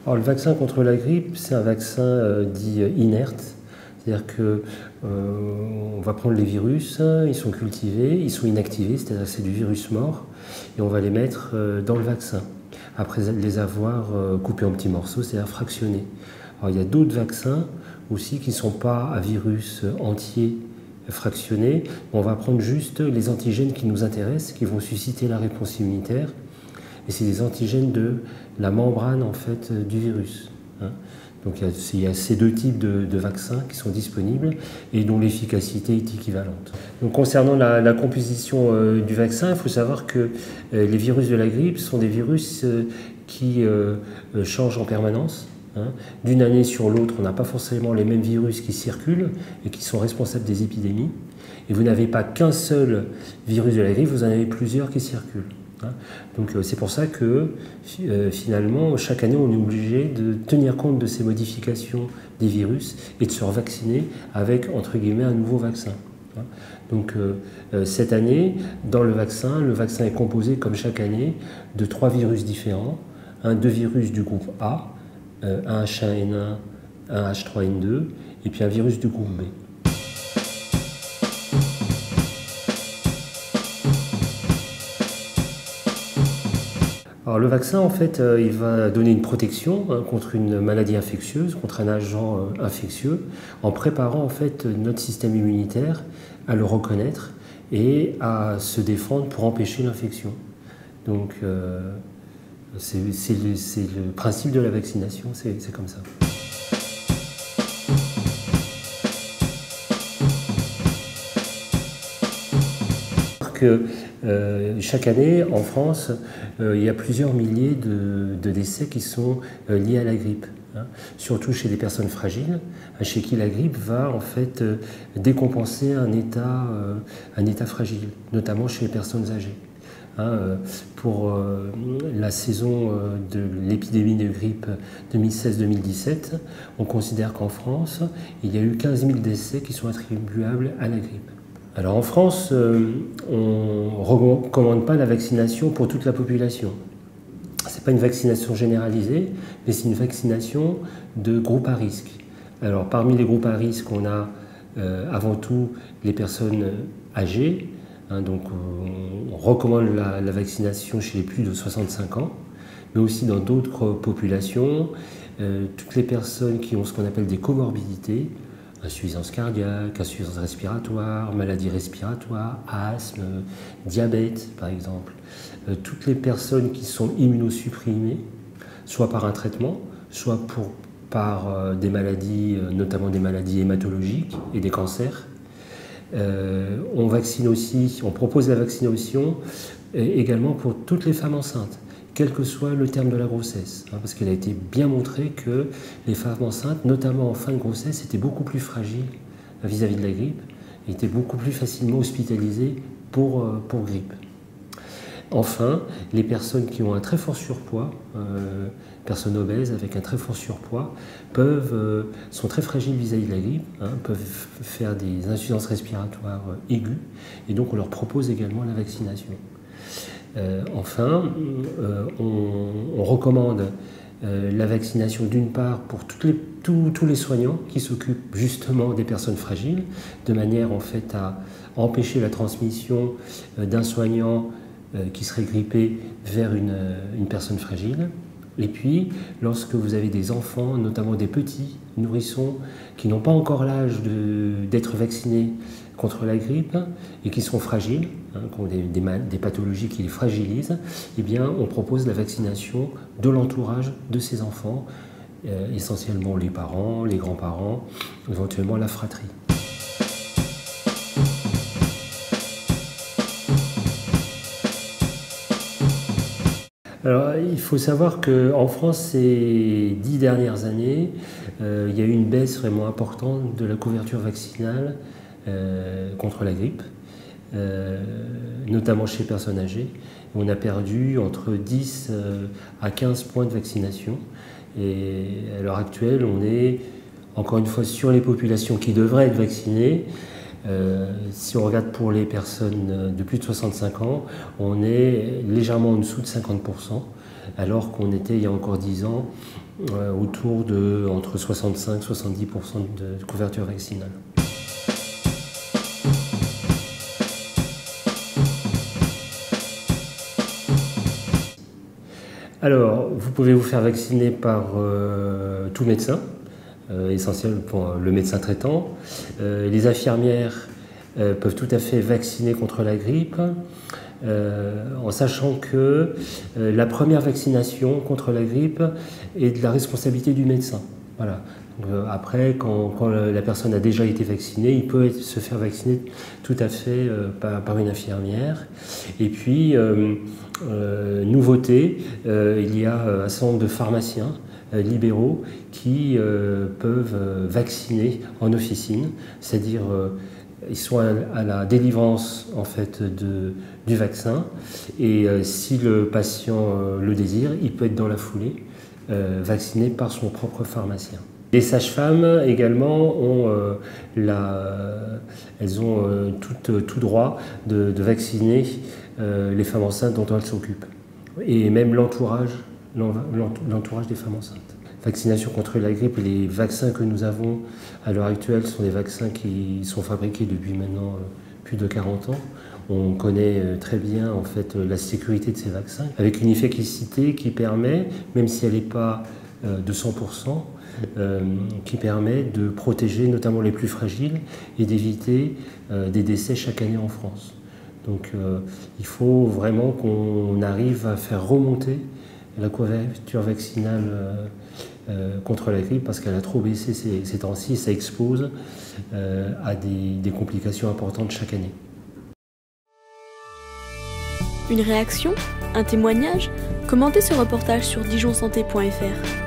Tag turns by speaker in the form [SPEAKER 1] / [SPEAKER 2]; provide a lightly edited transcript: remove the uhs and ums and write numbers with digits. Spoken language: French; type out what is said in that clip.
[SPEAKER 1] Alors, le vaccin contre la grippe, c'est un vaccin dit inerte. C'est-à-dire que on va prendre les virus, ils sont cultivés, ils sont inactivés, c'est-à-dire que c'est du virus mort, et on va les mettre dans le vaccin, après les avoir coupés en petits morceaux, c'est-à-dire fractionnés. Alors, il y a d'autres vaccins aussi qui ne sont pas à virus entier fractionnés. On va prendre juste les antigènes qui nous intéressent, qui vont susciter la réponse immunitaire. Et c'est des antigènes de la membrane en fait, du virus. Donc il y a ces deux types de vaccins qui sont disponibles et dont l'efficacité est équivalente. Donc concernant la composition du vaccin, il faut savoir que les virus de la grippe sont des virus qui changent en permanence. D'une année sur l'autre, on n'a pas forcément les mêmes virus qui circulent et qui sont responsables des épidémies. Et vous n'avez pas qu'un seul virus de la grippe, vous en avez plusieurs qui circulent. Donc c'est pour ça que finalement, chaque année, on est obligé de tenir compte de ces modifications des virus et de se revacciner avec, entre guillemets, un nouveau vaccin. Donc cette année, dans le vaccin est composé, comme chaque année, de 3 virus différents. Deux virus du groupe A, un H1N1, un H3N2, et puis un virus du groupe B. Alors le vaccin, en fait, il va donner une protection contre une maladie infectieuse, contre un agent infectieux, en préparant en fait notre système immunitaire à le reconnaître et à se défendre pour empêcher l'infection. Donc c'est le principe de la vaccination, c'est comme ça. Chaque année, en France, il y a plusieurs milliers de décès qui sont liés à la grippe, surtout chez des personnes fragiles, chez qui la grippe va en fait décompenser un état fragile, notamment chez les personnes âgées. Pour la saison de l'épidémie de grippe 2016-2017, on considère qu'en France, il y a eu 15 000 décès qui sont attribuables à la grippe. Alors en France, on ne recommande pas la vaccination pour toute la population. Ce n'est pas une vaccination généralisée, mais c'est une vaccination de groupes à risque. Alors parmi les groupes à risque, on a avant tout les personnes âgées. Donc on recommande la vaccination chez les plus de 65 ans, mais aussi dans d'autres populations, toutes les personnes qui ont ce qu'on appelle des comorbidités, insuffisance cardiaque, insuffisance respiratoire, maladies respiratoires, asthme, diabète par exemple. Toutes les personnes qui sont immunosupprimées, soit par un traitement, soit par des maladies, notamment des maladies hématologiques et des cancers. On vaccine aussi, on propose la vaccination également pour toutes les femmes enceintes, quel que soit le terme de la grossesse, parce qu'il a été bien montré que les femmes enceintes, notamment en fin de grossesse, étaient beaucoup plus fragiles vis-à-vis de la grippe, et étaient beaucoup plus facilement hospitalisées pour grippe. Enfin, les personnes qui ont un très fort surpoids, personnes obèses avec un très fort surpoids, sont très fragiles vis-à-vis de la grippe, peuvent faire des insuffisances respiratoires aiguës, et donc on leur propose également la vaccination. Enfin, on recommande la vaccination d'une part pour tous les soignants qui s'occupent justement des personnes fragiles, de manière en fait à empêcher la transmission d'un soignant qui serait grippé vers une personne fragile. Et puis, lorsque vous avez des enfants, notamment des petits nourrissons, qui n'ont pas encore l'âge d'être vaccinés contre la grippe et qui sont fragiles, qui ont des pathologies qui les fragilisent, eh bien, on propose la vaccination de l'entourage de ces enfants, essentiellement les parents, les grands-parents, éventuellement la fratrie. Alors, il faut savoir qu'en France, ces 10 dernières années, il y a eu une baisse vraiment importante de la couverture vaccinale contre la grippe, notamment chez les personnes âgées. On a perdu entre 10 à 15 points de vaccination. Et à l'heure actuelle, on est encore une fois sur les populations qui devraient être vaccinées. Si on regarde pour les personnes de plus de 65 ans, on est légèrement en dessous de 50%. alors qu'on était il y a encore 10 ans autour de entre 65 et 70% de couverture vaccinale. Alors, vous pouvez vous faire vacciner par tout médecin, essentiel pour le médecin traitant. Les infirmières peuvent tout à fait vacciner contre la grippe, en sachant que la première vaccination contre la grippe est de la responsabilité du médecin. Voilà. Après, quand la personne a déjà été vaccinée, il peut se faire vacciner tout à fait par une infirmière. Et puis, nouveauté, il y a un certain nombre de pharmaciens libéraux qui peuvent vacciner en officine, c'est-à-dire ils sont à la délivrance en fait du vaccin, et si le patient le désire, il peut être dans la foulée vacciné par son propre pharmacien. Les sages-femmes également elles ont tout droit de vacciner les femmes enceintes dont elles s'occupent, et même l'entourage des femmes enceintes. Vaccination contre la grippe, et les vaccins que nous avons à l'heure actuelle sont des vaccins qui sont fabriqués depuis maintenant plus de 40 ans. On connaît très bien en fait la sécurité de ces vaccins, avec une efficacité qui permet, même si elle n'est pas de 100%, qui permet de protéger notamment les plus fragiles et d'éviter des décès chaque année en France. Donc il faut vraiment qu'on arrive à faire remonter la couverture vaccinale contre la grippe, parce qu'elle a trop baissé ces temps-ci, ça expose à des complications importantes chaque année.
[SPEAKER 2] Une réaction? Un témoignage? Commentez ce reportage sur dijonsanté.fr.